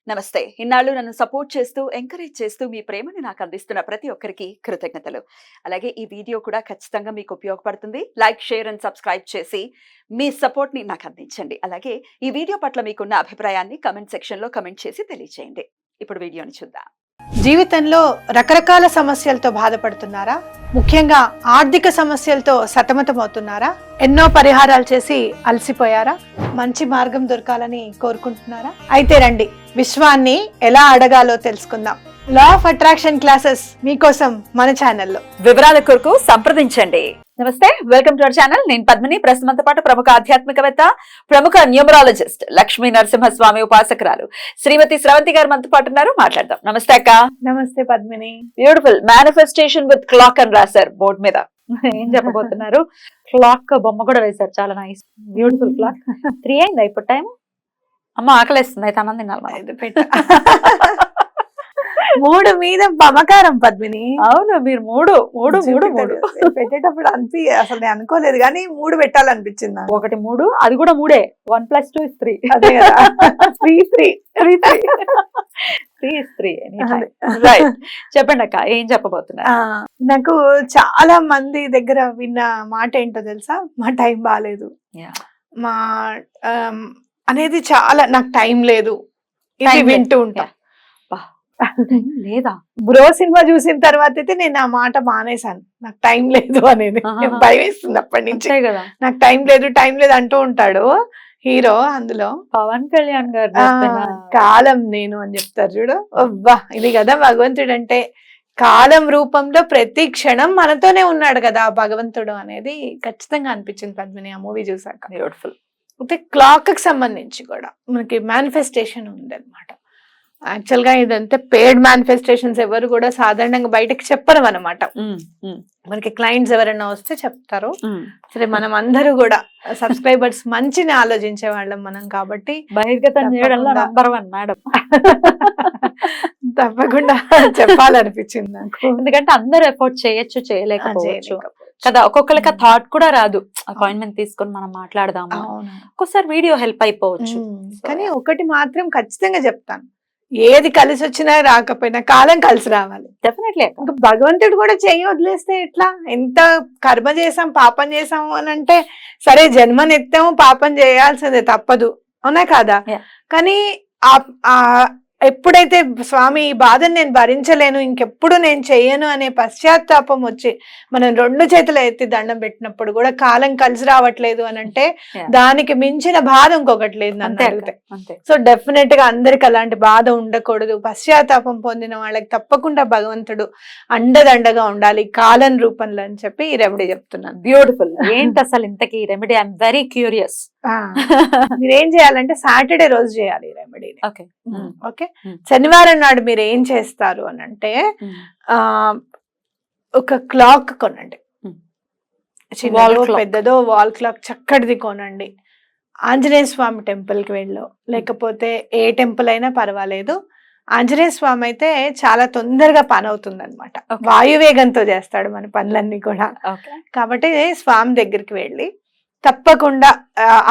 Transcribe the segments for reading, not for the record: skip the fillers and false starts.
నమస్తే. ఇన్నాళ్ళు నన్ను సపోర్ట్ చేస్తూ, ఎంకరేజ్ చేస్తూ మీ ప్రేమని నాకు అందిస్తున్న ప్రతి ఒక్కరికి కృతజ్ఞతలు. అలాగే ఈ వీడియో కూడా ఖచ్చితంగా మీకు ఉపయోగపడుతుంది. లైక్, షేర్ అండ్ సబ్స్క్రైబ్ చేసి మీ సపోర్ట్‌ని నాకు అందించండి. అలాగే ఈ వీడియో పట్ల మీకున్న అభిప్రాయాన్ని కామెంట్ సెక్షన్‌లో కామెంట్ చేసి తెలియజేయండి. ఇప్పుడు వీడియోని చూద్దాం. జీవితంలో రకరకాల సమస్యలతో బాధపడుతున్నారా? ముఖ్యంగా ఆర్థిక సమస్యలతో సతమతమవుతున్నారా? ఎన్నో పరిహారాలు చేసి అలసిపోయారా? మంచి మార్గం దొరకాలని కోరుకుంటున్నారా? అయితే రండి, విశ్వాన్ని ఎలా అడగాలో తెలుసుకుందాం. లా ఆఫ్ అట్రాక్షన్ క్లాసెస్ మీకోసం మన ఛానల్లో. వివరాల కొరకు సంప్రదించండి. నమస్తే, వెల్కమ్ టు అవర్ ఛానల్. నేను పద్మిని. ప్రస్తుతంతో పాటు ప్రముఖ ఆధ్యాత్మికవేత్త, ప్రముఖ న్యూమరాలజిస్ట్, లక్ష్మీ నరసింహస్వామి ఉపాసకురాలు శ్రీమతి స్రవంతి గారు మనతో పాటు ఉన్నారు. మాట్లాడదాం. నమస్తే అక్క. నమస్తే Padmini. Beautiful manifestation with clock అని రాశారు బోర్డు మీద. ఏం చెప్పబోతున్నారు? క్లాక్ బొమ్మ కూడా వేశారు. చాలా నైస్, బ్యూటిఫుల్ క్లాక్. 3 అయిందా ఇప్పుడు టైం? అమ్మ ఆకలేస్తుంది, అయితే అన్నం తినాలి. 3 మీద మమకారం పద్మిని. అవును, మీరు మూడు పెట్టేటప్పుడు అసలు నేను అనుకోలేదు, కానీ 3 పెట్టాలనిపించింది. 1 3, అది కూడా 3. 1 + 2 = 3. అదే కదా. 3 is 3. రైట్, చెప్పండి అక్క, ఏం చెప్పబోతున్నారు? నాకు చాలా మంది దగ్గర విన్న మాట ఏంటో తెలుసా? మా టైం బాగాలేదు, మా అనేది చాలా, నాకు టైం లేదు, ఇది వింటూ ఉంటా. లేదా బ్రో సినిమా చూసిన తర్వాత అయితే నేను ఆ మాట మానేశాను. నాకు టైం లేదు అనేది భయం వేస్తుంది అప్పటి నుంచి. నాకు టైం లేదు అంటూ ఉంటాడు హీరో. అందులో పవన్ కళ్యాణ్ గారు కాలం నేను అని చెప్తారు చూడు. అబ్బా, ఇది కదా భగవంతుడు అంటే. కాలం రూపంలో ప్రతి క్షణం మనతోనే ఉన్నాడు కదా భగవంతుడు అనేది ఖచ్చితంగా అనిపించింది పద్మిని ఆ మూవీ చూసాక. బ్యూటిఫుల్. అయితే క్లాక్ కి సంబంధించి కూడా మనకి మేనిఫెస్టేషన్ ఉంది అనమాట. యాక్చువల్ గా ఇదంతా పెయిడ్ మేనిఫెస్టేషన్స్ ఎవరు కూడా సాధారణంగా బయటకి చెప్పరు అనమాట. మనకి క్లయింట్స్ ఎవరైనా వస్తే చెప్తారు. సరే, మనం అందరూ కూడా సబ్స్క్రైబర్స్ మంచిని ఆలోచించే వాళ్ళం మనం కాబట్టి బహిర్గతం చేయడంలో నంబర్ 1 మేడం. తప్పకుండా చెప్పాలనిపించింది నాకు. ఎందుకంటే అందరూ ఎఫోర్ట్ చేయొచ్చు, చేయలేకపోవచ్చు కదా. ఒక్కొక్కరికి ఆ థాట్ కూడా రాదు. అపాయింట్మెంట్ తీసుకొని మనం మాట్లాడదాము, ఒక్కోసారి వీడియో హెల్ప్ అయిపోవచ్చు. కానీ ఒకటి మాత్రం ఖచ్చితంగా చెప్తాను, ఏది కలిసి వచ్చినా రాకపోయినా కాలం కలిసి రావాలి. డెఫినెట్లీ. భగవంతుడు కూడా చెయ్యి వదిలేస్తే ఎట్లా? ఎంత కర్మ చేసాం, పాపం చేసాము అని అంటే సరే, జన్మనెత్తాము, పాపం చేయాల్సిందే, తప్పదు, అవునా కాదా? కానీ ఎప్పుడైతే స్వామి ఈ బాధను నేను భరించలేను, ఇంకెప్పుడు నేను చెయ్యను అనే పశ్చాత్తాపం వచ్చి మనం 2 చేతులు ఎత్తి దండం పెట్టినప్పుడు కూడా కాలం కలిసి రావట్లేదు అని అంటే దానికి మించిన బాధ ఇంకొకటి లేదు నన్ను అడిగితే. సో డెఫినెట్ గా అందరికి అలాంటి బాధ ఉండకూడదు. పశ్చాత్తాపం పొందిన వాళ్ళకి తప్పకుండా భగవంతుడు అండదండగా ఉండాలి కాలం రూపంలో అని చెప్పి ఈ రెమెడీ చెప్తున్నాను. బ్యూటిఫుల్. ఏంటి అసలు ఇంతకీ ఈ రెమెడీ? I'm very curious. మీరేం చేయాలంటే సాటర్డే రోజు చేయాలి ఈ రెమెడీ. ఓకే, శనివారం నాడు మీరు ఏం చేస్తారు అని అంటే ఒక క్లాక్ కొనండి, చిన్నదో పెద్దదో వాల్ క్లాక్ చక్కటిది కొనండి. ఆంజనేయ స్వామి టెంపుల్ కి వెళ్ళో, లేకపోతే ఏ టెంపుల్ అయినా పర్వాలేదు. ఆంజనేయ స్వామి అయితే చాలా తొందరగా పని అవుతుంది అనమాట. వాయువేగంతో చేస్తాడు మన పనులన్నీ కూడా. కాబట్టి స్వామి దగ్గరికి వెళ్ళి తప్పకుండా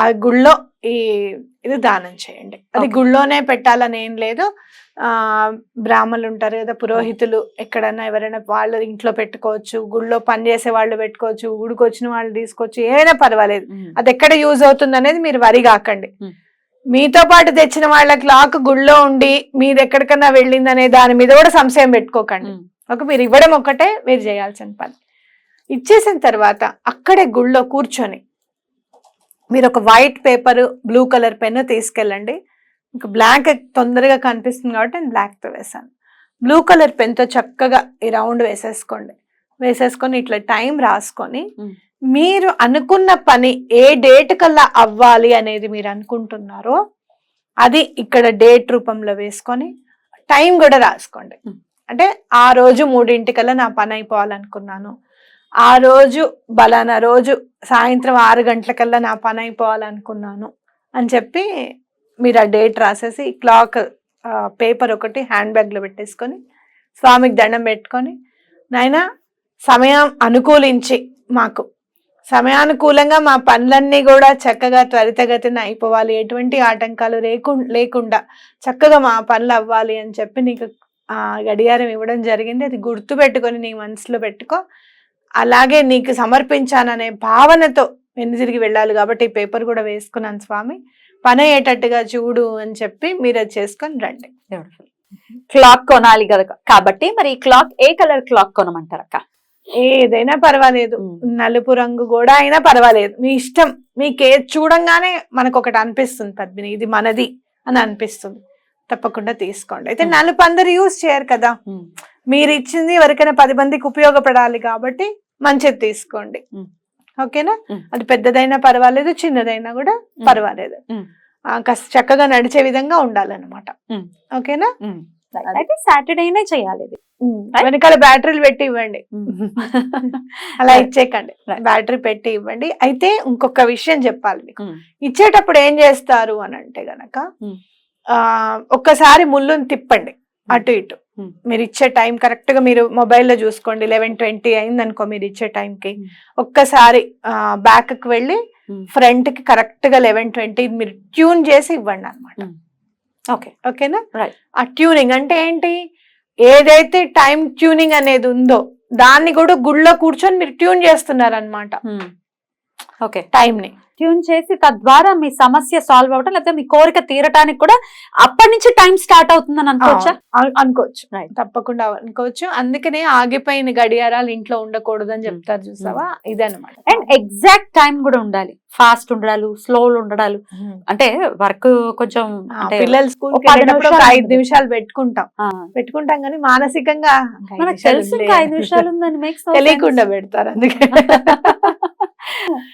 ఆ గుళ్ళో ఇది దానం చేయండి. అది గుళ్ళోనే పెట్టాలని ఏం లేదు. బ్రాహ్మణులు ఉంటారు కదా, పురోహితులు, ఎక్కడన్నా ఎవరైనా వాళ్ళు ఇంట్లో పెట్టుకోవచ్చు, గుళ్ళో పనిచేసే వాళ్ళు పెట్టుకోవచ్చు, ఊడికొచ్చిన వాళ్ళు తీసుకోవచ్చు, ఏదైనా పర్వాలేదు. అది ఎక్కడ యూజ్ అవుతుంది అనేది మీరు వరి కాకండి. మీతో పాటు తెచ్చిన వాళ్ళ క్లాక్ గుళ్ళో ఉండి మీది ఎక్కడికన్నా వెళ్ళింది అనే దాని మీద కూడా సంశయం పెట్టుకోకండి. మీరు ఇవ్వడం ఒక్కటే మీరు చేయాల్సిన పని. ఇచ్చేసిన తర్వాత అక్కడే గుళ్ళో కూర్చొని మీరు ఒక white paper, blue colour pen తీసుకెళ్ళండి. ఇంకా బ్లాక్ తొందరగా కనిపిస్తుంది కాబట్టి నేను బ్లాక్తో వేసాను. బ్లూ కలర్ పెన్తో చక్కగా ఈ రౌండ్ వేసేసుకొని ఇట్లా టైం రాసుకొని మీరు అనుకున్న పని ఏ డేట్ కల్లా అవ్వాలి అనేది మీరు అనుకుంటున్నారో అది ఇక్కడ డేట్ రూపంలో వేసుకొని టైం కూడా రాసుకోండి. అంటే ఆ రోజు 3 నా పని అయిపోవాలనుకున్నాను, ఆ రోజు బలానా రోజు సాయంత్రం 6 గంటలకల్లా నా పని అయిపోవాలనుకున్నాను అని చెప్పి మీరు ఆ డేట్ రాసేసి క్లాక్ పేపర్ ఒకటి హ్యాండ్ బ్యాగ్లో పెట్టేసుకొని స్వామికి దండం పెట్టుకొని, నాయనా సమయం అనుకూలించి మాకు సమయానుకూలంగా మా పనులన్నీ కూడా చక్కగా త్వరితగతిన అయిపోవాలి, ఎటువంటి ఆటంకాలు లేకుండా చక్కగా మా పనులు అవ్వాలి అని చెప్పి నీకు గడియారం ఇవ్వడం జరిగింది. అది గుర్తు పెట్టుకొని నీ మనసులో పెట్టుకో. అలాగే నీకు సమర్పించాననే భావనతో వెనుదిరిగి వెళ్ళాలి కాబట్టి ఈ పేపర్ కూడా వేసుకున్నాను స్వామి, పని అయ్యేటట్టుగా చూడు అని చెప్పి మీరు అది చేసుకొని రండి. క్లాక్ కొనాలి కదా కాబట్టి మరి ఈ క్లాక్ ఏ కలర్ క్లాక్ కొనమంటారు అక్క? ఏదైనా పర్వాలేదు, నలుపు రంగు కూడా అయినా పర్వాలేదు, మీ ఇష్టం. మీకు చూడంగానే మనకు ఒకటి అనిపిస్తుంది పద్మిని ఇది మనది అని అనిపిస్తుంది, తప్పకుండా తీసుకోండి. అయితే నలుపు అందరు యూజ్ చేయరు కదా, మీరు ఇచ్చింది ఎవరికైనా 10 మందికి ఉపయోగపడాలి కాబట్టి మంచిది తీసుకోండి. ఓకేనా? అది పెద్దదైనా పర్వాలేదు, చిన్నదైనా కూడా పర్వాలేదు, చక్కగా నడిచే విధంగా ఉండాలన్నమాట. ఓకేనా? అయితే సాటర్డేనే చేయాలి. వెనకాల బ్యాటరీలు పెట్టి ఇవ్వండి, అలా ఇచ్చేకండి, బ్యాటరీ పెట్టి ఇవ్వండి. అయితే ఇంకొక విషయం చెప్పాలి మీకు, ఇచ్చేటప్పుడు ఏం చేస్తారు అని అంటే గనక ఒక్కసారి ముళ్ళుని తిప్పండి అటు ఇటు. మీరు ఇచ్చే టైం కరెక్ట్ గా మీరు మొబైల్లో చూసుకోండి, 11:20 అయింది అనుకో మీరు ఇచ్చే టైంకి, ఒక్కసారి బ్యాక్ కి వెళ్ళి ఫ్రంట్ కి కరెక్ట్ గా 11:20 మీరు ట్యూన్ చేసి ఇవ్వండి అనమాట. ఓకేనా? ఆ ట్యూనింగ్ అంటే ఏంటి, ఏదైతే టైం ట్యూనింగ్ అనేది ఉందో దాన్ని కూడా గుళ్ళో కూర్చొని మీరు ట్యూన్ చేస్తున్నారు అనమాట. టైం ని ట్యూన్ చేసి తద్వారా మీ సమస్య సాల్వ్ అవటం, లేకపోతే మీ కోరిక తీరటానికి కూడా అప్పటి నుంచి టైం స్టార్ట్ అవుతుందని అనుకోవచ్చా? అనుకోవచ్చు, తప్పకుండా అనుకోవచ్చు. అందుకనే ఆగిపోయిన గడియారాలు ఇంట్లో ఉండకూడదు అని చెప్తారు, చూసావా? ఇదన్నమాట. అండ్ ఎగ్జాక్ట్ టైం కూడా ఉండాలి, ఫాస్ట్ ఉండాలి, స్లో ఉండాలి. అంటే వర్క్ కొంచెం పిల్లలు స్కూల్ 5 నిమిషాలు పెట్టుకుంటాం కానీ మానసికంగా తెలుసు 5 నిమిషాలు ఉందని తెలియకుండా పెడతారు. అందుకే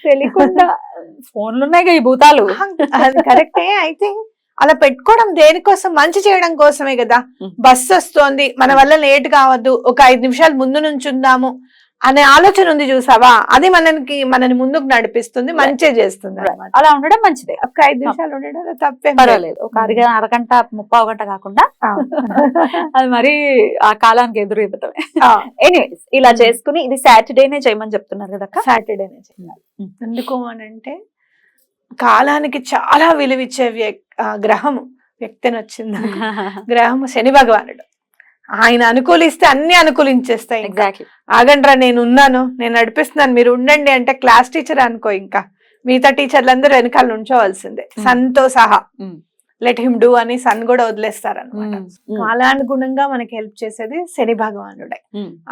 తెలియకుండా ఫోన్లు ఉన్నాయి ఈ భూతాలు. అది కరెక్టే. అయితే అలా పెట్టుకోవడం దేనికోసం, మంచి చేయడం కోసమే కదా. బస్సు వస్తోంది, మన వల్ల లేట్ కావద్దు, ఒక 5 నిమిషాలు ముందు నుంచి ఉందాము అనే ఆలోచన ఉంది, చూసావా? అది మనని ముందుకు నడిపిస్తుంది, మంచి చేస్తుంది. అలా ఉండడం మంచిదే. ఒక 5 నిమిషాలు ఉండడం తప్పే పర్వాలేదు, ఒక అరగంట 30 గంట కాకుండా అది మరి ఆ కాలానికి ఎదురు ఇవ్వటమే. ఎనీవేస్ ఇలా చేసుకుని ఇది సాటర్డేనే చేయమని చెప్తున్నారు కదా? సాటర్డేనే చేయాలి. ఎందుకు అని అంటే కాలానికి చాలా విలువిచ్చే గ్రహము వ్యక్తిని వచ్చింది. గ్రహము శని భగవానుడు. ఆయన అనుకూలిస్తే అన్ని అనుకూలించేస్తాయి. ఆగండ్రా, నేను ఉన్నాను, నేను నడిపిస్తున్నాను, మీరు ఉండండి అంటే క్లాస్ టీచర్ అనుకో, ఇంకా మిగతా టీచర్లందరూ వెనకాల నుంచోవలసిందే, సన్తో సహా. లెట్ హిమ్ డూ అని సన్ కూడా వదిలేస్తారు అనమాట. కాలానుగుణంగా మనకి హెల్ప్ చేసేది శని భగవానుడే.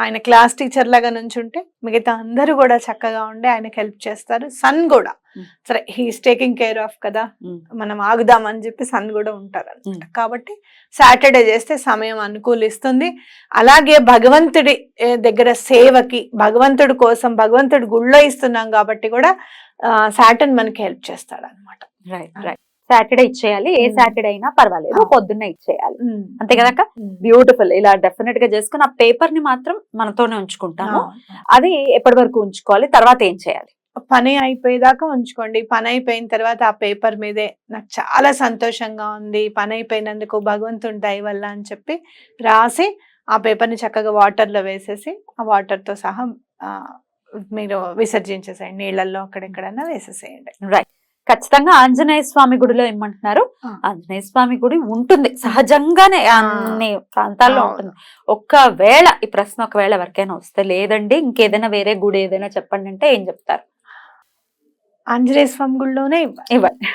ఆయన క్లాస్ టీచర్ లాగా నుంచుంటే మిగతా అందరూ కూడా చక్కగా ఉండి ఆయనకి హెల్ప్ చేస్తారు. సన్ కూడా సరే హీస్ టేకింగ్ కేర్ ఆఫ్ కదా, మనం ఆగుదామని చెప్పి సన్ కూడా ఉంటారు అనమాట. కాబట్టి సాటర్డే చేస్తే సమయం అనుకూలిస్తుంది. అలాగే భగవంతుడి దగ్గర సేవకి, భగవంతుడి కోసం, భగవంతుడి గుళ్ళో ఇస్తున్నాం కాబట్టి కూడా సాటర్న్ మనకి హెల్ప్ చేస్తాడు అనమాట. సాటర్డే ఇచ్చేయాలి, ఏ సాటర్డే అయినా పర్వాలేదు, పొద్దున్నే ఇచ్చేయాలి, అంతే కదా? బ్యూటిఫుల్. ఇలా డెఫినెట్ గా చేసుకుని ఆ పేపర్ ని మాత్రం మనతోనే ఉంచుకుంటాము. అది ఎప్పటి వరకు ఉంచుకోవాలి, తర్వాత ఏం చేయాలి? పని అయిపోయేదాకా ఉంచుకోండి. పని అయిపోయిన తర్వాత ఆ పేపర్ మీదే నాకు చాలా సంతోషంగా ఉంది, పని అయిపోయినందుకు భగవంతుడి దయ వల్ల అని చెప్పి రాసి ఆ పేపర్ ని చక్కగా వాటర్ లో వేసేసి ఆ వాటర్ తో సహా మీరు విసర్జించేసేయండి, నీళ్ళల్లో అక్కడెక్కడైనా వేసేసేయండి. రైట్. ఖచ్చితంగా ఆంజనేయ స్వామి గుడిలో ఏమంటున్నారు, ఆంజనేయ స్వామి గుడి ఉంటుంది సహజంగానే అన్ని ప్రాంతాల్లో ఉంటుంది. ఒకవేళ ఈ ప్రశ్న ఒకవేళ ఎవరికైనా వస్తే, లేదండి ఇంకేదైనా వేరే గుడి ఏదైనా చెప్పండి అంటే ఏం చెప్తారు? ఆంజనేయ స్వామి గుడిలోనే ఇవ్వండి,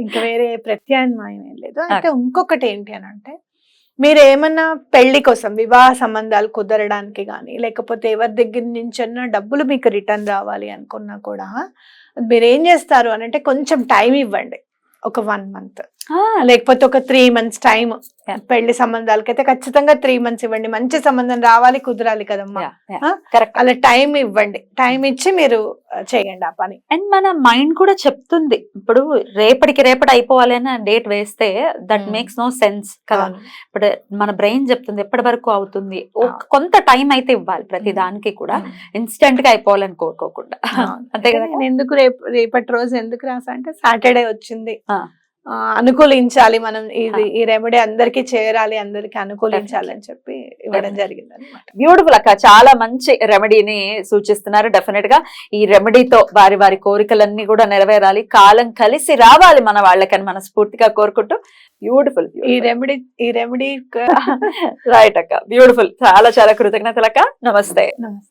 ఇంకా వేరే ప్రత్యామ్నాయం ఏం లేదు. అయితే ఇంకొకటి ఏంటి అని అంటే, మీరు ఏమన్నా పెళ్లి కోసం, వివాహ సంబంధాలు కుదరడానికి కానీ, లేకపోతే ఎవరి దగ్గర నుంచన్నా డబ్బులు మీకు రిటర్న్ రావాలి అనుకున్నా కూడా మీరు ఏం చేస్తారు అని అంటే, కొంచెం టైం ఇవ్వండి, ఒక 1 month లేకపోతే ఒక 3 months టైం. పెళ్లి సంబంధాలకైతే ఖచ్చితంగా 3 months ఇవ్వండి, మంచి సంబంధం రావాలి, కుదరాలి కదమ్మా. అలా టైం ఇవ్వండి, టైం ఇచ్చి మీరు చేయండి ఆ పని. అండ్ మన మైండ్ కూడా చెప్తుంది, ఇప్పుడు రేపటి అయిపోవాలి అని డేట్ వేస్తే దట్ మేక్స్ నో సెన్స్ కదా. ఇప్పుడు మన బ్రెయిన్ చెప్తుంది ఎప్పటి వరకు అవుతుంది, కొంత టైం అయితే ఇవ్వాలి ప్రతి దానికి కూడా, ఇన్స్టెంట్ గా అయిపోవాలని కోరుకోకుండా. అంతే కదా. ఎందుకు రేపటి రోజు ఎందుకు రాసా అంటే, సాటర్డే వచ్చింది, అనుకూలించాలి, మనం ఇది ఈ రెమెడీ అందరికి చేరాలి, అందరికి అనుకూలించాలి అని చెప్పి ఇవ్వడం జరిగింది అనమాట. బ్యూటిఫుల్ అక్క, చాలా మంచి రెమెడీని సూచిస్తున్నారు. డెఫినెట్ గా ఈ రెమెడీతో వారి వారి కోరికలన్నీ కూడా నెరవేరాలి, కాలం కలిసి రావాలి మన వాళ్ళకని మనస్ఫూర్తిగా కోరుకుంటూ బ్యూటిఫుల్ ఈ రెమెడీ రైట్ అక్క, బ్యూటిఫుల్. చాలా చాలా కృతజ్ఞతలు అక్క. నమస్తే. నమస్తే.